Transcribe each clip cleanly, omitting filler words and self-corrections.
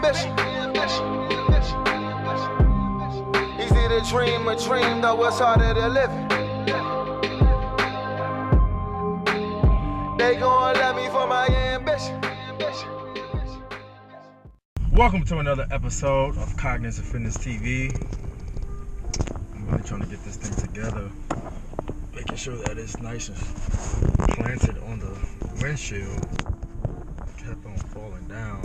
ambition. Easy to dream a dream, though it's harder to live it. They gon' love me for my ambition. Welcome to another episode of Cognitive Fitness TV. I'm really trying to get this thing together, making sure that it's nice and planted on the windshield. Kept on falling down.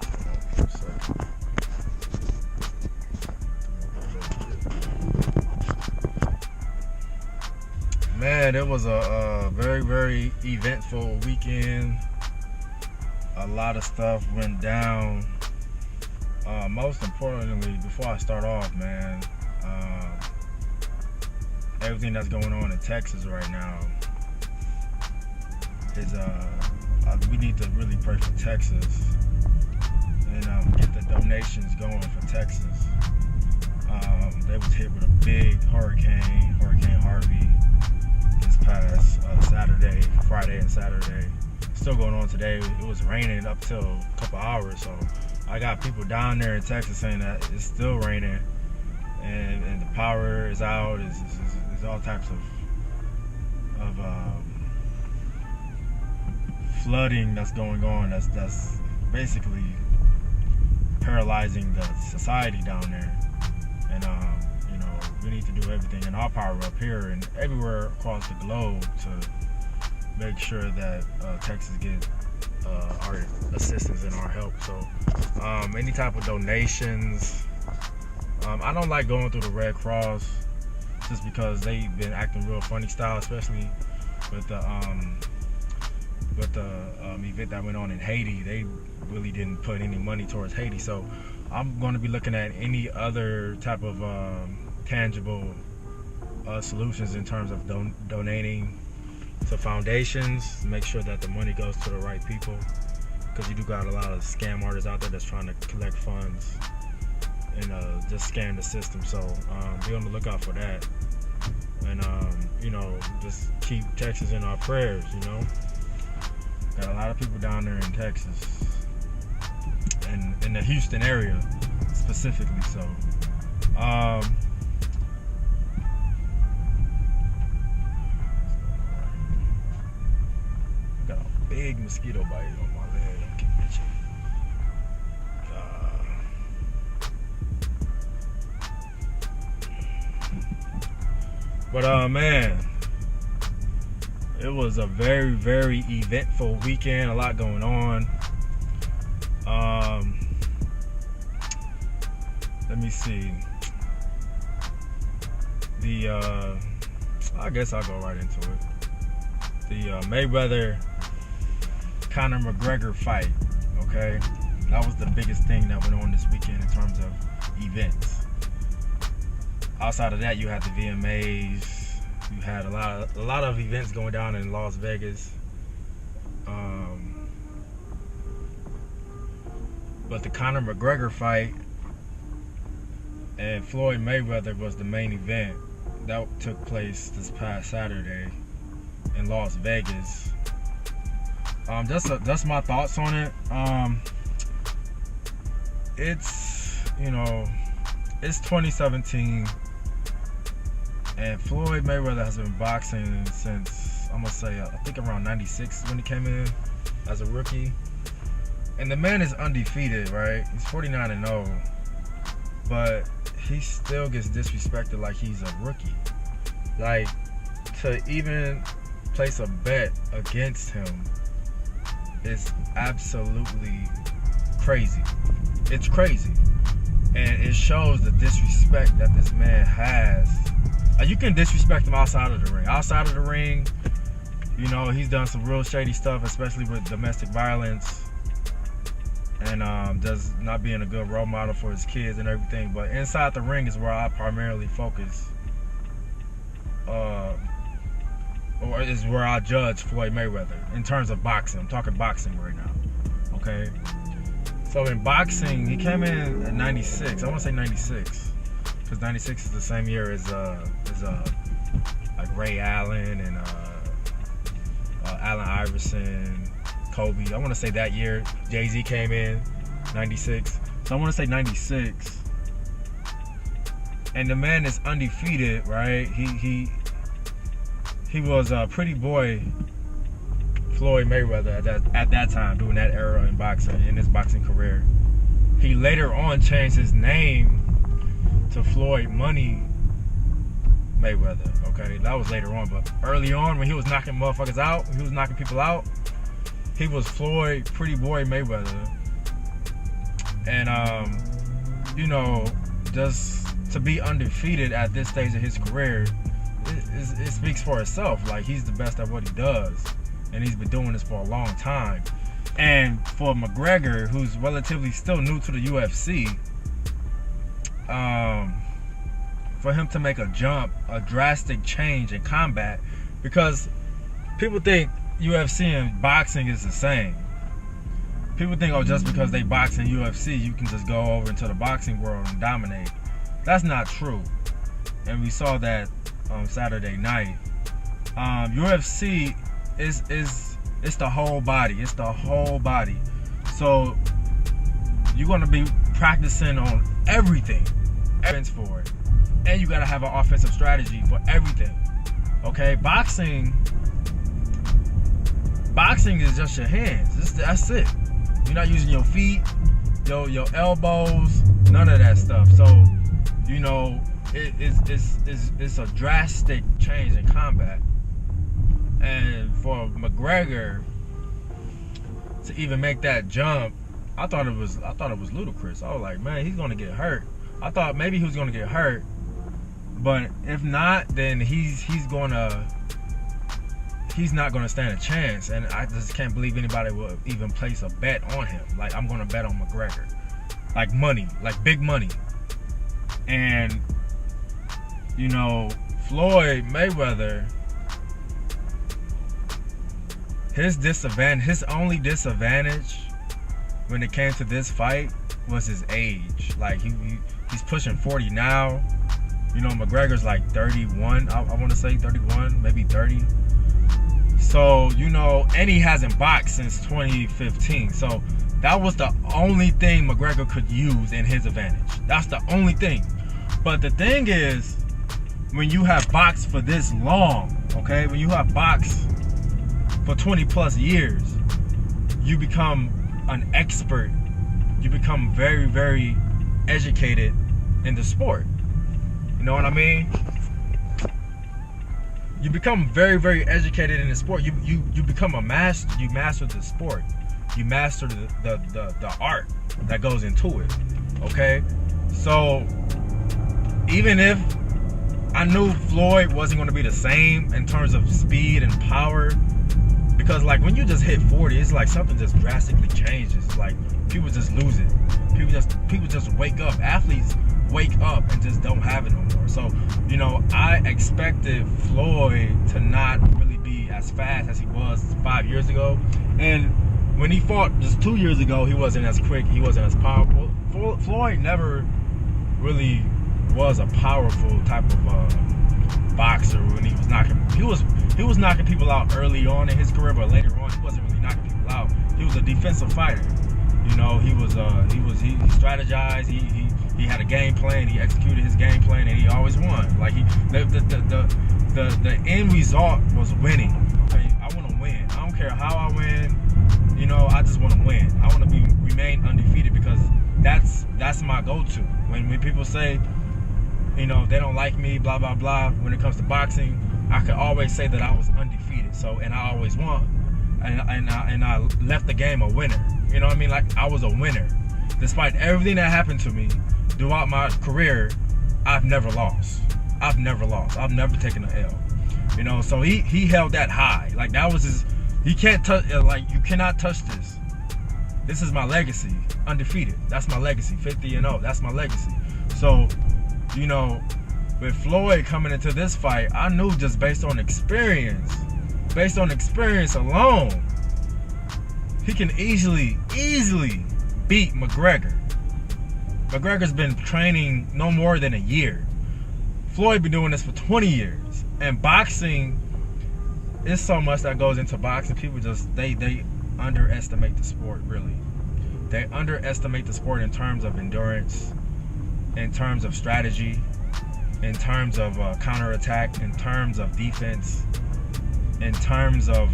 Hold on for a second. Man, it was a very, very eventful weekend. A lot of stuff went down. Most importantly, before I start off, man, everything that's going on in Texas right now is we need to really pray for Texas and get the donations going for Texas. They was hit with a big Hurricane Harvey this past Friday and Saturday. Still going on today. It was raining up till a couple hours, so I got people down there in Texas saying that it's still raining and the power is out. There's all types of flooding that's going on. That's basically paralyzing the society down there. And we need to do everything in our power up here and everywhere across the globe to make sure that Texas gets our assistance and our help. So any type of donations. I don't like going through the Red Cross just because they've been acting real funny style, especially with the event that went on in Haiti. They really didn't put any money towards Haiti. So I'm going to be looking at any other type of tangible solutions in terms of donating to foundations, make sure that the money goes to the right people, because you do got a lot of scam artists out there that's trying to collect funds and just scam the system. So be on the lookout for that, and just keep Texas in our prayers. Got a lot of people down there in Texas and in the Houston area specifically. So got a big mosquito bite on my leg. I keep itching. But man, it was a very, very eventful weekend. A lot going on. Let me see. I guess I'll go right into it. The Mayweather Conor McGregor fight, okay? That was the biggest thing that went on this weekend in terms of events. Outside of that, you had the VMAs. You had a lot of events going down in Las Vegas. But the Conor McGregor fight and Floyd Mayweather was the main event that took place this past Saturday in Las Vegas. That's my thoughts on it. It's 2017, and Floyd Mayweather has been boxing since, I'm gonna say, I think around 96 when he came in as a rookie. And the man is undefeated, right? He's 49-0, but he still gets disrespected like he's a rookie. Like, to even place a bet against him is absolutely crazy. It's crazy. And it shows the disrespect that this man has. You can disrespect him outside of the ring. Outside of the ring, he's done some real shady stuff, especially with domestic violence. And does not being a good role model for his kids and everything. But inside the ring is where I primarily focus. Or is where I judge Floyd Mayweather in terms of boxing. I'm talking boxing right now. Okay? So in boxing, he came in at 96. I want to say 96. Because 96 is the same year as like Ray Allen and Allen Iverson, Kobe. I want to say that year Jay-Z came in, 96. So I want to say 96. And the man is undefeated, right? He was a pretty boy Floyd Mayweather at that time, during that era in boxing, in his boxing career. He later on changed his name to Floyd Money Mayweather. Okay, that was later on, but early on when he was knocking motherfuckers out, when he was knocking people out, he was Floyd Pretty Boy Mayweather. And you know, just to be undefeated at this stage of his career, it speaks for itself. Like, he's the best at what he does, and he's been doing this for a long time. And for McGregor, who's relatively still new to the UFC, for him to make a jump, a drastic change in combat, because people think UFC and boxing is the same. People think, oh, just because they box in UFC, you can just go over into the boxing world and dominate. That's not true. And we saw that Saturday night. UFC is the whole body. It's the whole body. So you're gonna be practicing on everything for it, and you gotta have an offensive strategy for everything. Okay, boxing is just your hands. That's it. You're not using your feet, your elbows, none of that stuff. So, you know, it's a drastic change in combat. And for McGregor to even make that jump, I thought it was ludicrous. I was like, man, he's gonna get hurt. I thought maybe he was gonna get hurt, but if not, then he's not gonna stand a chance. And I just can't believe anybody will even place a bet on him. Like, I'm gonna bet on McGregor, like money, like big money. And you know, Floyd Mayweather, his only disadvantage when it came to this fight was his age. Like, he's pushing 40 now. You know, McGregor's like 31. I want to say 31, maybe 30. So, you know, and he hasn't boxed since 2015. So that was the only thing McGregor could use in his advantage. That's the only thing. But the thing is, when you have boxed for this long, okay, when you have boxed for 20 plus years, you become an expert. You become very, very educated in the sport. You know what I mean? You become very, very educated in the sport. You become a master. You master the sport. You master the art that goes into it. Okay? So even if I knew Floyd wasn't going to be the same in terms of speed and power, because like when you just hit 40, it's like something just drastically changes. Like, people just lose it. People just wake up. Athletes wake up and just don't have it no more. So, you know, I expected Floyd to not really be as fast as he was 5 years ago. And when he fought just 2 years ago, he wasn't as quick, he wasn't as powerful. Floyd never really was a powerful type of boxer. When he was knocking people out early on in his career, but later on he wasn't really knocking people out. He was a defensive fighter. You know, he strategized. He had a game plan. He executed his game plan, and he always won. Like, the end result was winning. Okay, I want to win. I don't care how I win. You know, I just want to win. I want to remain undefeated, because that's my go-to. When people say, you know, they don't like me, blah blah blah, when it comes to boxing, I could always say that I was undefeated. So, and I always won. And I left the game a winner. You know what I mean? Like, I was a winner. Despite everything that happened to me throughout my career, I've never lost. I've never taken an L. You know, so he held that high. Like, that was his. He can't touch. Like, you cannot touch this. This is my legacy. Undefeated. That's my legacy. 50-0. That's my legacy. So, you know, with Floyd coming into this fight, I knew just based on experience alone, he can easily beat McGregor. McGregor's been training no more than a year. Floyd been doing this for 20 years. And boxing, there's so much that goes into boxing. People just, they underestimate the sport, really. They underestimate the sport in terms of endurance, in terms of strategy, in terms of counterattack, in terms of defense, in terms of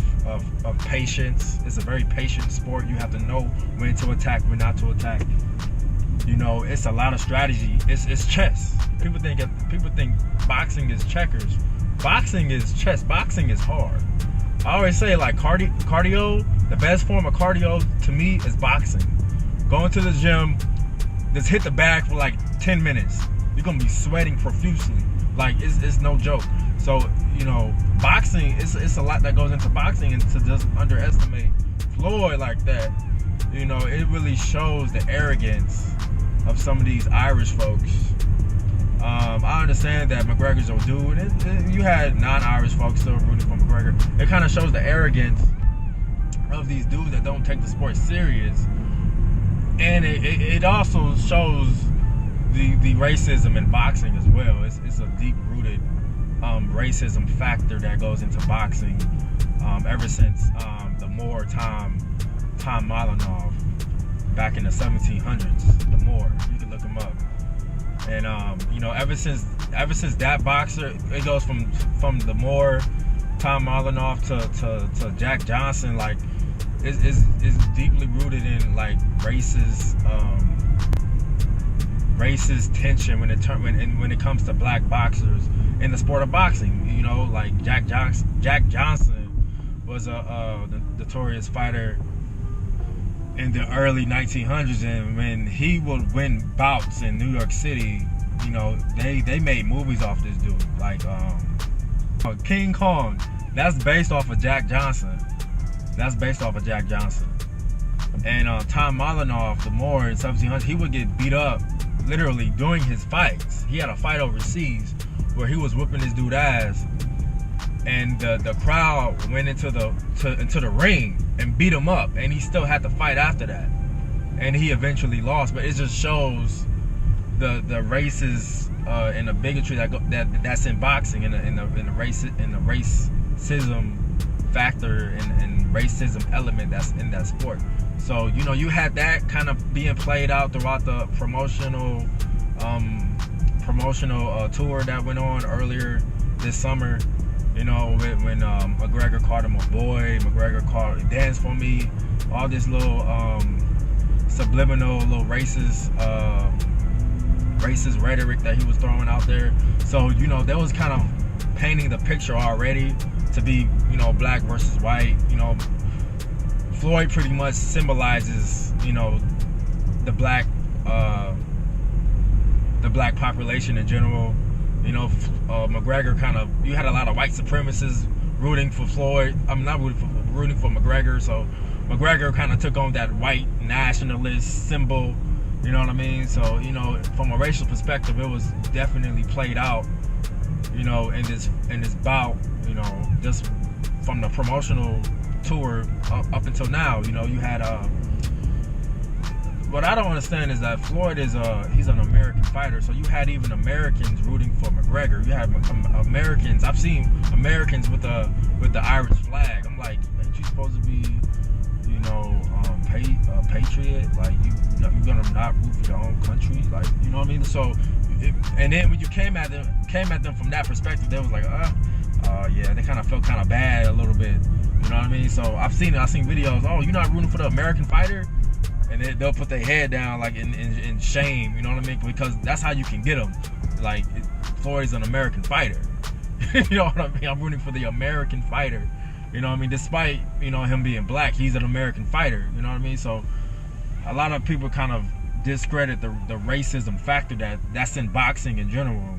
patience. It's a very patient sport. You have to know when to attack, when not to attack. You know, it's a lot of strategy. It's chess. People think boxing is checkers. Boxing is chess. Boxing is hard. I always say, like, cardio, the best form of cardio to me is boxing. Going to the gym, just hit the bag for like 10 minutes. You're gonna be sweating profusely. Like, it's no joke. So, you know, boxing, it's a lot that goes into boxing, and to just underestimate Floyd like that, you know, it really shows the arrogance of some of these Irish folks. I understand that McGregor's a dude, and you had non-Irish folks still rooting for McGregor. It kind of shows the arrogance of these dudes that don't take the sport serious, and it also shows the racism in boxing as well. It's a deep-rooted racism factor that goes into boxing ever since the Moor Tom Malinov back in the 1700s. The Moor, you can look him up. And you know, ever since that boxer, it goes from the Moor, Tom Malinov to Jack Johnson. Like, it's deeply rooted in like racist tension when it comes to black boxers in the sport of boxing. You know, like Jack Johnson was a notorious fighter in the early 1900s, and when he would win bouts in New York City, you know, they made movies off this dude. Like King Kong, that's based off of Jack Johnson. And Tom Malinov, the Moor in 1700s, he would get beat up literally during his fights. He had a fight overseas where he was whooping this dude's ass, and the crowd went into the ring and beat him up, and he still had to fight after that, and he eventually lost. But it just shows the races and the bigotry that's in boxing, and the racism factor and racism element that's in that sport. So, you know, you had that kind of being played out throughout the promotional tour that went on earlier this summer. You know, when McGregor called him a boy, McGregor called Dance For Me, all this little subliminal, little racist rhetoric that he was throwing out there. So, you know, that was kind of painting the picture already to be, you know, black versus white. You know, Floyd pretty much symbolizes, you know, the black population in general. You know, McGregor kind of, you had a lot of white supremacists rooting for Floyd. I'm not rooting for McGregor. So McGregor kind of took on that white nationalist symbol. You know what I mean? So, you know, from a racial perspective, it was definitely played out, you know, in this bout. You know, just from the promotional tour up until now. You know, you had what I don't understand is that Floyd is he's an American fighter, so you had even Americans rooting for McGregor. You had Americans. I've seen Americans with the Irish flag. I'm like, ain't you supposed to be, you know, patriot? Like, you're gonna not root for your own country? Like, you know what I mean? So, and then when you came at them from that perspective, they was like, yeah, they kind of felt kind of bad a little bit. You know what I mean? So I've seen videos. Oh, you're not rooting for the American fighter? And they'll put their head down like in shame, you know what I mean? Because that's how you can get them. Like, Floyd's an American fighter. You know what I mean? I'm rooting for the American fighter. You know what I mean? Despite, you know, him being black, he's an American fighter. You know what I mean? So a lot of people kind of discredit the racism factor that's in boxing in general.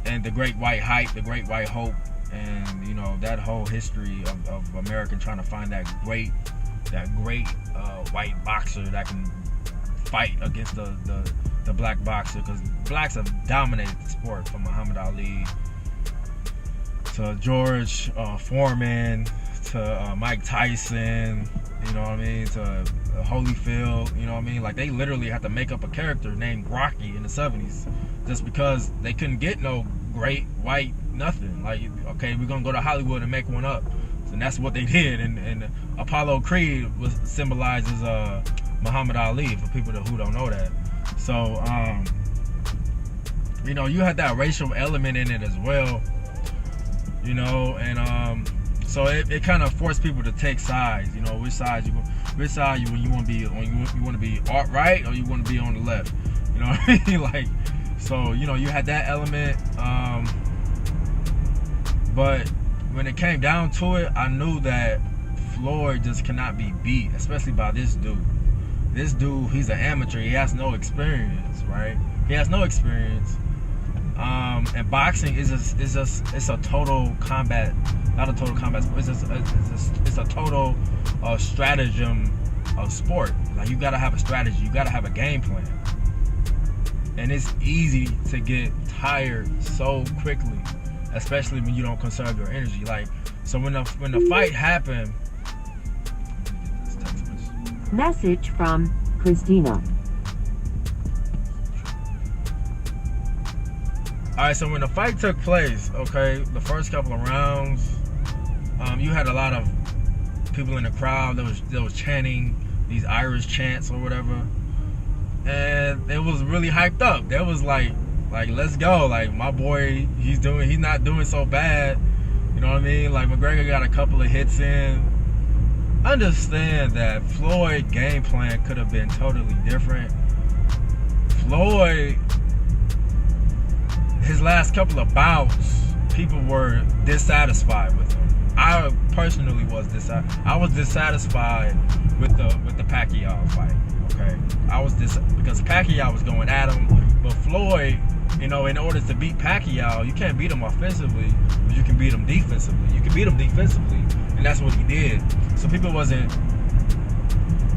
And the great white hype, the great white hope, and, you know, that whole history of America trying to find that great white boxer that can fight against the black boxer, because blacks have dominated the sport, from Muhammad Ali to George Foreman to Mike Tyson, you know what I mean, to Holyfield, you know what I mean? Like, they literally had to make up a character named Rocky in the 70s just because they couldn't get no great white nothing. Like, okay, we're gonna go to Hollywood and make one up. and that's what they did. And Apollo Creed symbolizes Muhammad Ali, for people who don't know that. So you know, you had that racial element in it as well, you know, and so it kind of forced people to take sides, you know, which side you want to be on, you want to be right, or you want to be on the left, you know what I mean? Like, so, you know, you had that element, but when it came down to it, I knew that Floyd just cannot be beat, especially by this dude. This dude, he's an amateur. He has no experience, right? He has no experience. And boxing is it's a total combat, not a total combat sport. It's a total stratagem of sport. Like, you gotta have a strategy. You gotta have a game plan. And it's easy to get tired so quickly, especially when you don't conserve your energy. Like, so when the fight happened. Message from Christina. Alright, so when the fight took place, okay, the first couple of rounds, you had a lot of people in the crowd that was chanting these Irish chants or whatever, and it was really hyped up. There was like let's go, like, my boy, he's not doing so bad, you know what I mean? Like, McGregor got a couple of hits in. Understand that Floyd game plan could have been totally different. Floyd, his last couple of bouts, people were dissatisfied with him. I personally was dissatisfied. I was dissatisfied with the Pacquiao fight. Okay, because Pacquiao was going at him, but Floyd, you know, in order to beat Pacquiao, you can't beat him offensively, but you can beat him defensively. You can beat him defensively, and that's what he did. So people wasn't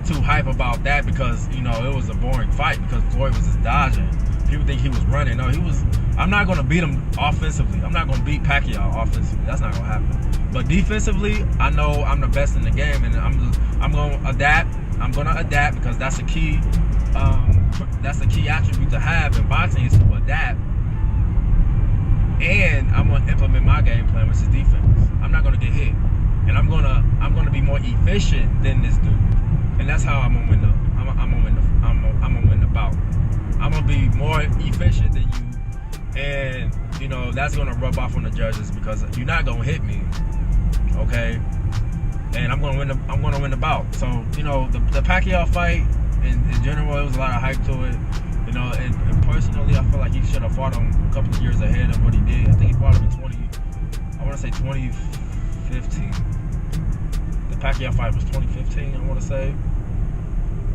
too hype about that because, you know, it was a boring fight because Floyd was just dodging. People think he was running. No, he was. I'm not going to beat him offensively. I'm not going to beat Pacquiao offensively. That's not going to happen. But defensively, I know I'm the best in the game, and I'm going to adapt. I'm going to adapt because that's a key. That's a key attribute to have in boxing, is to adapt. And I'm going to implement my game plan, which is defense. I'm not going to get hit, and I'm going to be more efficient than this dude. And that's how I'm going to win the bout. I'm going to be more efficient than you. And, you know, that's going to rub off on the judges because you're not going to hit me, okay? And I'm going to win the bout. So, you know, the Pacquiao fight, in general, it was a lot of hype to it. You know, and personally, I feel like he should have fought him a couple of years ahead of what he did. I think he fought him in 2015. The Pacquiao fight was 2015, I want to say.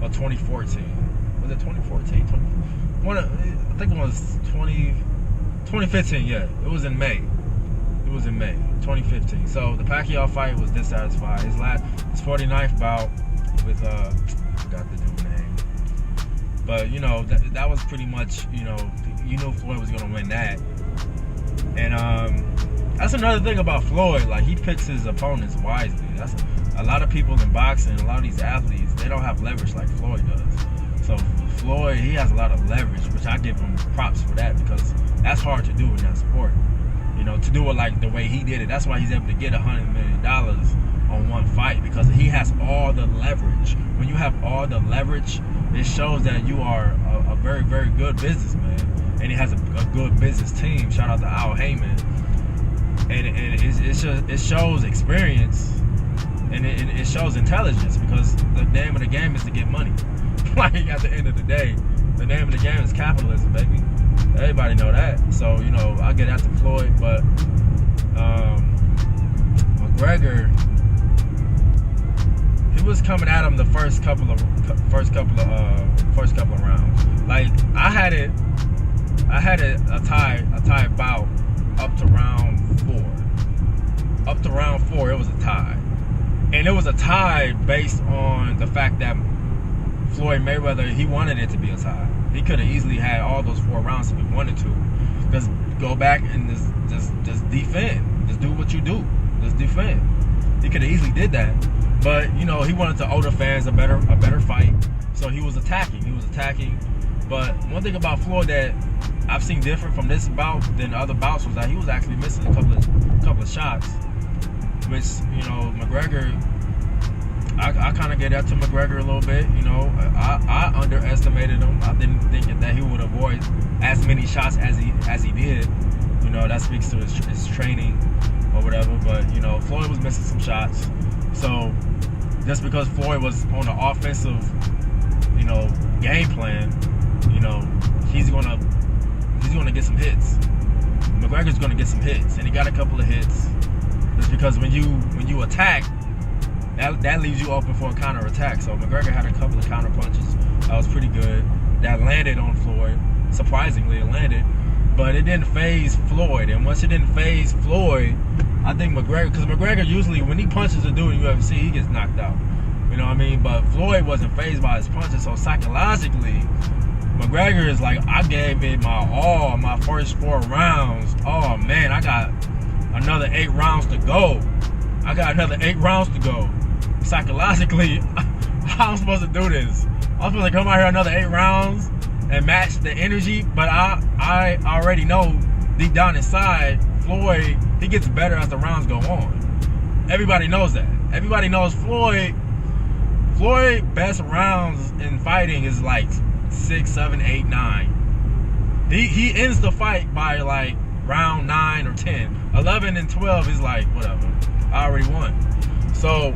Or 2014. Was it 2014? I think it was 2015, yeah. It was in May. 2015. So the Pacquiao fight was dissatisfied. His 49th bout with I forgot the dude's name. But, you know, that was pretty much, you know Floyd was gonna win that. And that's another thing about Floyd. Like, he picks his opponents wisely. That's a lot of people in boxing, a lot of these athletes, they don't have leverage like Floyd does. So Floyd, he has a lot of leverage, which I give him props for that, because that's hard to do in that sport. You know, to do it like the way he did it. That's why he's able to get $100 million on one fight, because he has all the leverage. When you have all the leverage, it shows that you are a very, very good businessman. And he has a good business team. Shout out to Al Heyman. And it shows experience, and it shows intelligence, because the name of the game is to get money. Like, at the end of the day, the name of the game is capitalism, baby. Everybody know that. So, you know, I get after Floyd, but McGregor, he was coming at him the first couple of rounds. Like, I had it a tie bout up to round 4. Up to round 4, it was a tie, and it was a tie based on the fact that Floyd Mayweather, he wanted it to be a tie. He could have easily had all those 4 rounds if he wanted to. Just go back and just defend. Just do what you do. Just defend. He could have easily did that. But, you know, he wanted to owe the fans a better fight. So he was attacking. But one thing about Floyd that I've seen different from this bout than other bouts was that he was actually missing a couple of shots. which, you know, McGregor, I kind of get that to McGregor a little bit. You know, I underestimated him. I didn't think that he would avoid as many shots as he did. You know, that speaks to his training or whatever. But, you know, Floyd was missing some shots. So just because Floyd was on the offensive, you know, game plan, you know, he's gonna get some hits. McGregor's gonna get some hits, and he got a couple of hits. Just because when you attack, that leaves you open for a counter attack. So McGregor had a couple of counter punches that was pretty good. That landed on Floyd. Surprisingly, it landed, but it didn't phase Floyd. And once it didn't phase Floyd, I think McGregor, because McGregor usually when he punches a dude in UFC, he gets knocked out. You know what I mean? But Floyd wasn't phased by his punches, so psychologically, McGregor is like, I gave it my all my first 4 rounds. Oh man, I got another 8 rounds to go. Psychologically, how I'm supposed to do this? I'm supposed to come out here another 8 rounds and match the energy, but I already know deep down inside, Floyd, he gets better as the rounds go on. Everybody knows that. Everybody knows Floyd best rounds in fighting is like 6, 7, 8, 9. He ends the fight by like round 9 or 10. 11 and 12 is like, whatever, I already won. So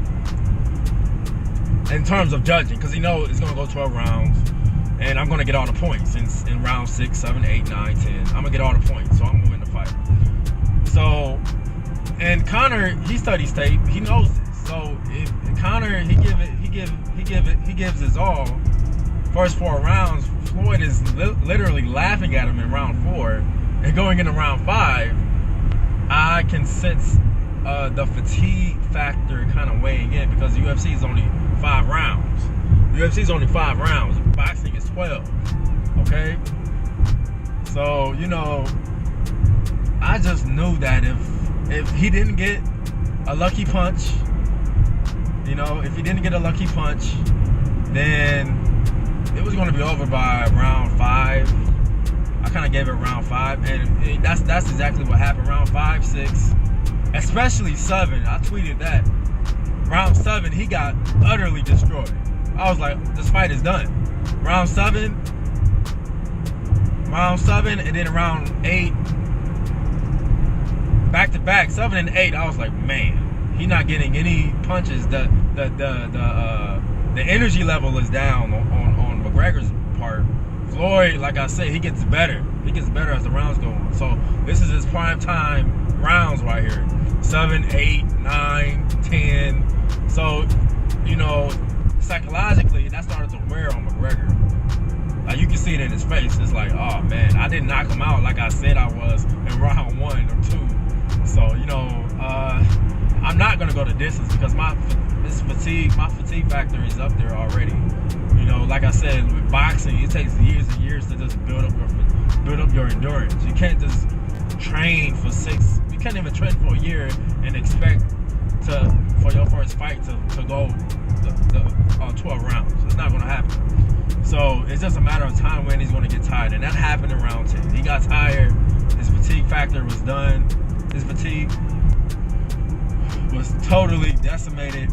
in terms of judging, because he knows it's gonna go 12 rounds and I'm gonna get all the points in round 6, 7, 8, 9, 10. I'm gonna get all the points, so I'm gonna win the fight. So, and Conor, he studies tape, he knows this. So if Conor, he gives his all. First 4 rounds, Floyd is literally laughing at him in round 4, and going into round 5, I can sense the fatigue factor kind of weighing in, because UFC is only 5 rounds. UFC is only 5 rounds. Boxing is 12. Okay, so you know, I just knew that if he didn't get a lucky punch, you know, if he didn't get a lucky punch, then it was going to be over by round 5. I kind of gave it round 5, and that's exactly what happened. Round 5, 6, especially 7. I tweeted that. Round 7, he got utterly destroyed. I was like, this fight is done. Round 7, and then round 8, back to back, 7 and 8. I was like, man, he not getting any punches. The energy level is down on McGregor's part. Floyd, like I said, he gets better. He gets better as the rounds go on. So this is his prime time rounds right here. 7, 8, 9, 10. So, you know, psychologically, that started to wear on McGregor. Like, you can see it in his face. It's like, oh man, I didn't knock him out like I said I was in round 1 or 2. So, you know, I'm not gonna go the distance because my fatigue factor is up there already. You know, like I said, with boxing, it takes years and years to just build up your endurance. You can't just train for 6. You can't even train for a year and expect for your first fight to go the 12 rounds. It's not gonna happen. So it's just a matter of time when he's gonna get tired, and that happened in round 10. He got tired. His fatigue factor was done. His fatigue was totally decimated.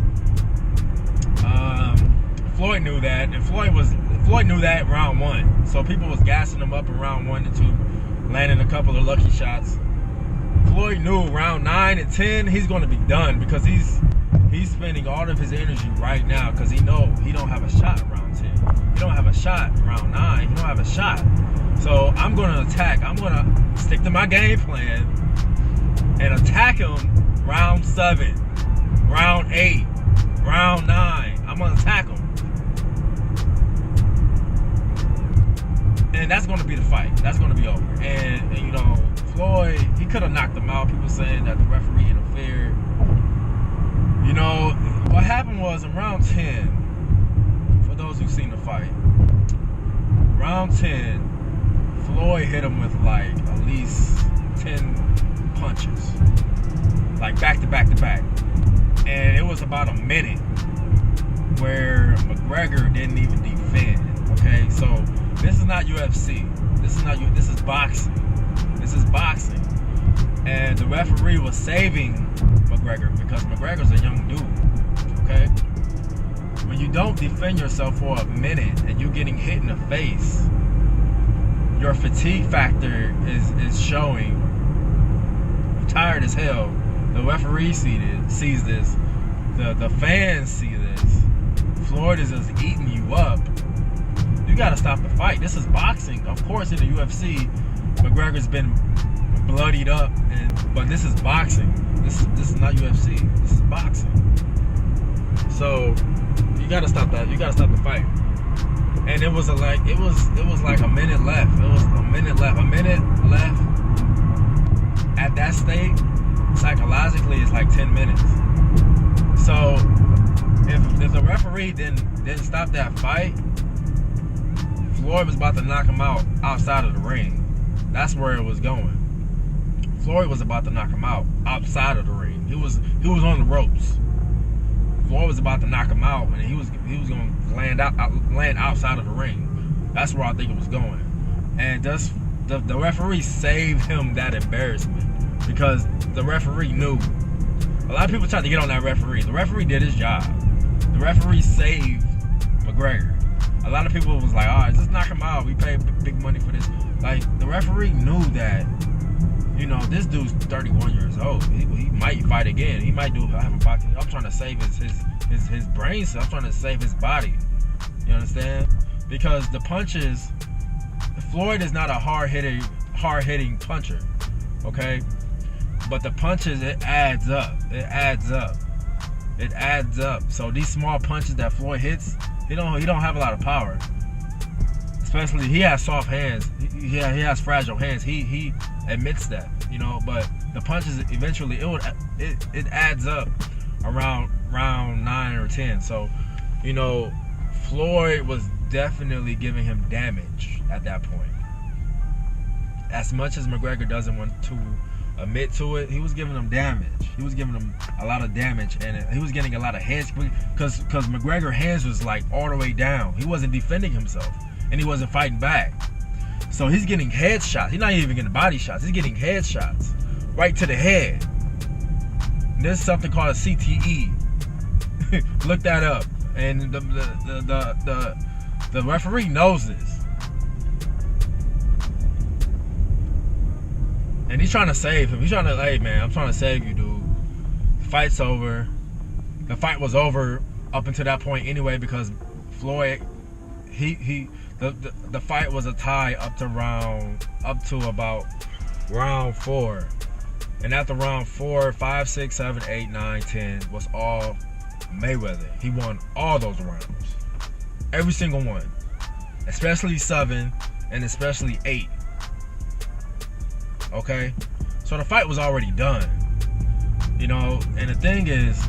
Floyd knew that, and Floyd knew that round 1. So people was gassing him up in round 1 and 2, landing a couple of lucky shots. Floyd knew round 9 and 10 he's going to be done, because he's spending all of his energy right now, because he know he don't have a shot in round 10. He don't have a shot in round 9. He don't have a shot. So I'm going to attack. I'm going to stick to my game plan and attack him round 7, round 8, round 9. I'm going to attack him. And that's going to be the fight. That's going to be over. And you know, Floyd, he could have knocked him out. People saying that the referee interfered. You know, what happened was in round 10, for those who've seen the fight, round 10, Floyd hit him with like at least 10 punches. Like back to back to back. And it was about a minute where McGregor didn't even defend. Okay, so this is not UFC. This is boxing. This is boxing. And the referee was saving McGregor. McGregor because McGregor's a young dude, okay? When you don't defend yourself for a minute and you're getting hit in the face, your fatigue factor is showing. You're tired as hell. The referee sees this. The fans see this. Floyd is just eating you up. You gotta stop the fight. This is boxing. Of course, in the UFC, McGregor's been bloodied up, but this is boxing. This is not UFC. This is boxing. So you gotta stop that. You gotta stop the fight. And it was like a minute left. It was a minute left. A minute left. At that state, psychologically, it's like 10 minutes. So if the referee didn't stop that fight, Floyd was about to knock him out outside of the ring. That's where it was going. Floyd was about to knock him out outside of the ring. He was on the ropes. Floyd was about to knock him out, and he was going to land outside of the ring. That's where I think it was going. And just the referee saved him that embarrassment because the referee knew. A lot of people tried to get on that referee. The referee did his job. The referee saved McGregor. A lot of people was like, all right, just knock him out. We paid big money for this. Like, the referee knew that, you know, this dude's 31 years old. He might fight again. He might have a boxing. I'm trying to save his brain cells. I'm trying to save his body. You understand? Because the punches, Floyd is not a hard-hitting puncher, okay? But the punches, it adds up. It adds up. It adds up. So these small punches that Floyd hits, he don't have a lot of power. Especially, he has soft hands. He has fragile hands. He admits that, you know. But the punches, eventually, it adds up around round 9 or 10. So, you know, Floyd was definitely giving him damage at that point. As much as McGregor doesn't want to admit to it, he was giving him damage. He was giving him a lot of damage, and he was getting a lot of heads because McGregor's hands was like all the way down. He wasn't defending himself, and he wasn't fighting back. So he's getting head shots. He's not even getting body shots. He's getting head shots right to the head. And there's something called a CTE. Look that up. And the referee knows this. And he's trying to save him. He's trying to, hey man, I'm trying to save you, dude. The fight's over. The fight was over up until that point anyway because Floyd, the fight was a tie up to about round 4. And after round 4, 5, 6, 7, 8, 9, 10 was all Mayweather. He won all those rounds. Every single one. Especially 7 and especially 8. Okay? So the fight was already done. You know, and the thing is,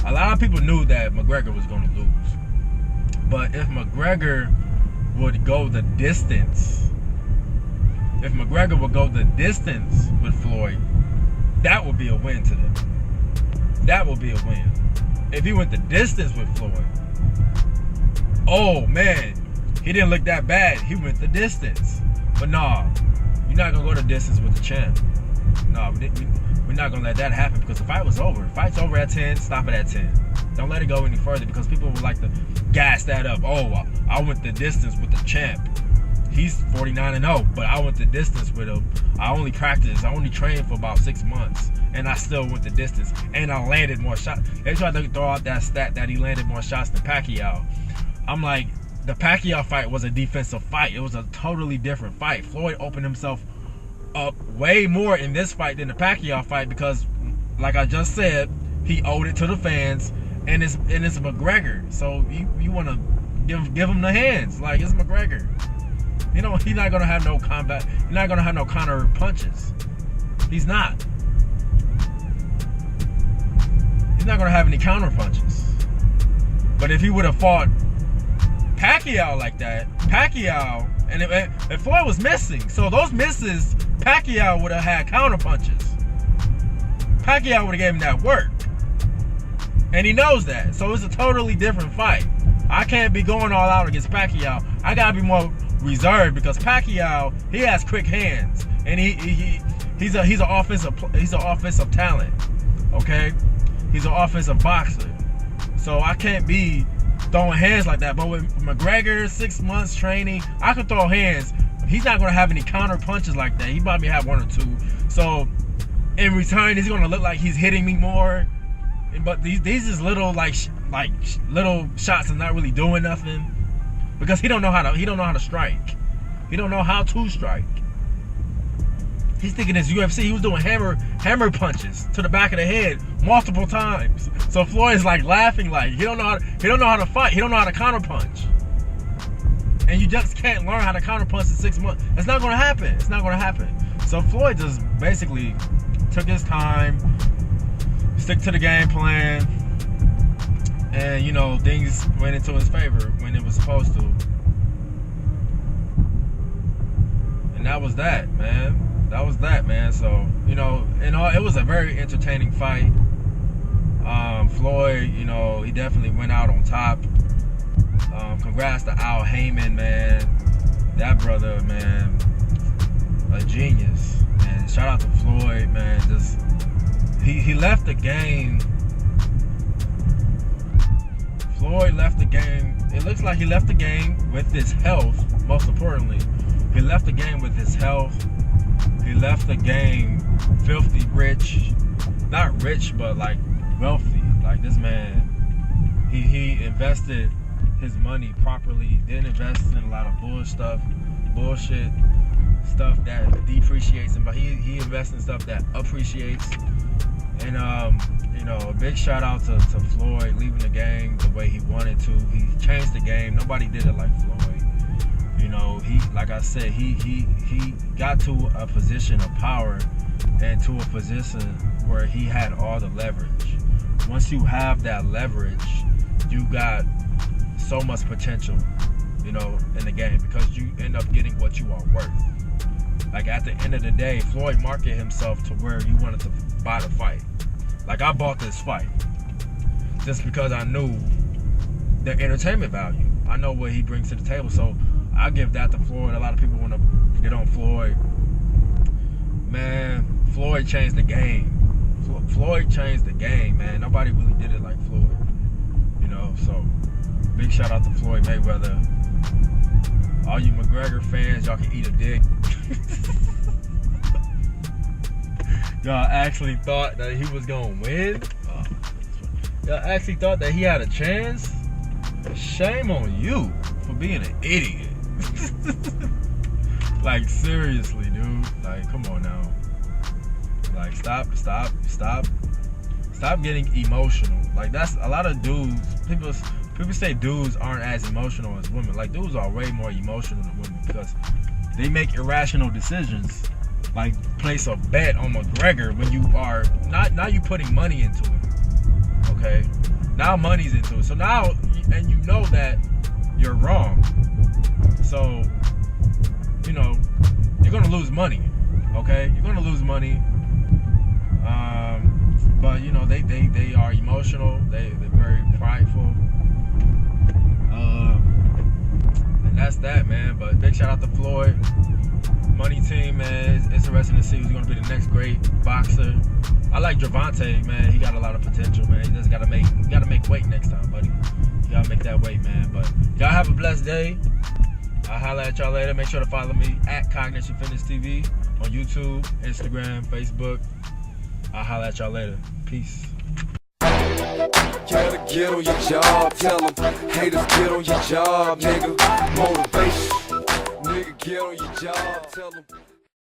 a lot of people knew that McGregor was going to lose. But if McGregor would go the distance, with Floyd, that would be a win to them. That would be a win. If he went the distance with Floyd, oh man, he didn't look that bad. He went the distance. But nah, you're not going to go the distance with the champ. No, we're not going to let that happen because the fight was over. The fight's over at 10, stop it at 10. Don't let it go any further because people would like to gas that up. Oh, I went the distance with the champ. He's 49-0, but I went the distance with him. I only trained for about 6 months, and I still went the distance. And I landed more shots. They tried to throw out that stat that he landed more shots than Pacquiao. I'm like, the Pacquiao fight was a defensive fight. It was a totally different fight. Floyd opened himself up way more in this fight than the Pacquiao fight because, like I just said, he owed it to the fans, and it's McGregor. So you want to give him the hands. Like, it's McGregor. You know, he's not going to have no combat. He's not going to have no counter punches. He's not. He's not going to have any counter punches. But if he would have fought Pacquiao like that, and Floyd was missing. So those misses, Pacquiao would have had counter punches. Pacquiao would have gave him that work. And he knows that. So it's a totally different fight. I can't be going all out against Pacquiao. I got to be more reserved because Pacquiao, he has quick hands. And he's an offensive talent. okay? He's an offensive boxer. So I can't be throwing hands like that. But with McGregor, 6 months training, I could throw hands. He's not going to have any counter punches like that. He probably have 1 or 2. So in return, he's going to look like he's hitting me more. But these is little little shots and not really doing nothing, because he don't know how to strike. He don't know how to strike. He's thinking this UFC. He was doing hammer punches to the back of the head multiple times. So Floyd's like laughing, like he don't know how to fight. He don't know how to counter punch. And you just can't learn how to counter punch in 6 months. It's not gonna happen. It's not gonna happen. So Floyd just basically took his time, stick to the game plan, and you know, things went into his favor when it was supposed to. And that was that, man. That was that, man. So, you know, it was a very entertaining fight. Floyd, you know, he definitely went out on top. Congrats to Al Heyman, man. That brother, man, a genius. And shout out to Floyd, man. Just he left the game. Floyd left the game. It looks like he left the game with his health. Most importantly, he left the game with his health. He left the game filthy rich. Not rich, but like wealthy. Like this man, he invested his money properly. Didn't invest in a lot of bullshit stuff that depreciates him, but he invests in stuff that appreciates. And you know, a big shout out to Floyd leaving the game the way he wanted to. He changed the game. Nobody did it like Floyd. You know, like I said, he got to a position of power and to a position where he had all the leverage. Once you have that leverage, you got so much potential, you know, in the game, because you end up getting what you are worth. Like at the end of the day, Floyd marketed himself to where you wanted to buy the fight. Like I bought this fight just because I knew the entertainment value. I know what he brings to the table, so I give that to Floyd. A lot of people want to get on Floyd. Man, Floyd changed the game. Floyd changed the game, man. Nobody really did it like Floyd. You know, so big shout out to Floyd Mayweather. All you McGregor fans, y'all can eat a dick. Y'all actually thought that he was gonna win? Y'all actually thought that he had a chance? Shame on you for being an idiot. Like seriously, dude. Like, come on now. Like, stop getting emotional. Like, that's a lot of dudes. People say dudes aren't as emotional as women. Like, dudes are way more emotional than women because they make irrational decisions. Like, place a bet on McGregor when you are now you putting money into it. Okay? Now money's into it. So now, and you know that you're wrong. So, you know, you're gonna lose money. Okay? You're gonna lose money. But you know, they are emotional. They're very prideful. And that's that, man. But big shout out to Floyd. Money team, man. It's interesting to see who's gonna be the next great boxer. I like Gervonta, man. He got a lot of potential, man. He just gotta make weight next time, buddy. You gotta make that weight, man. But y'all have a blessed day. I'll holler at y'all later. Make sure to follow me at Cognition Fitness TV on YouTube, Instagram, Facebook. I'll holler at y'all later. Peace. Gotta get on your job, tell them. Haters, get on your job, nigga. Motivation, nigga, get on your job, tell them.